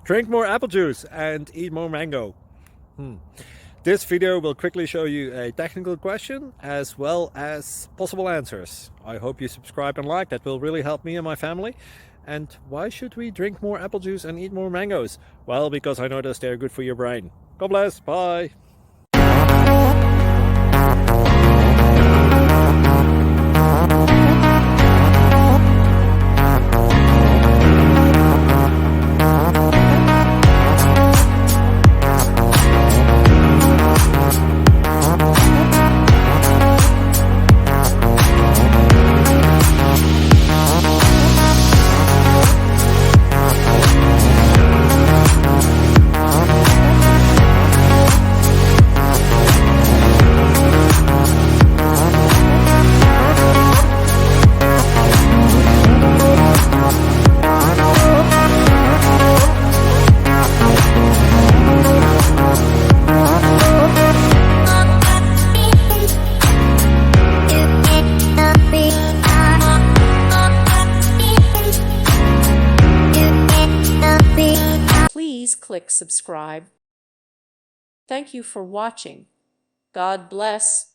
Drink more apple juice and eat more mango. This video will quickly show you a technical question as well as possible answers. I hope you subscribe and like, that will really help me and my family. And why should we drink more apple juice and eat more mangoes? Well, because I noticed they're good for your brain. God bless, bye! Please click subscribe. Thank you for watching. God bless.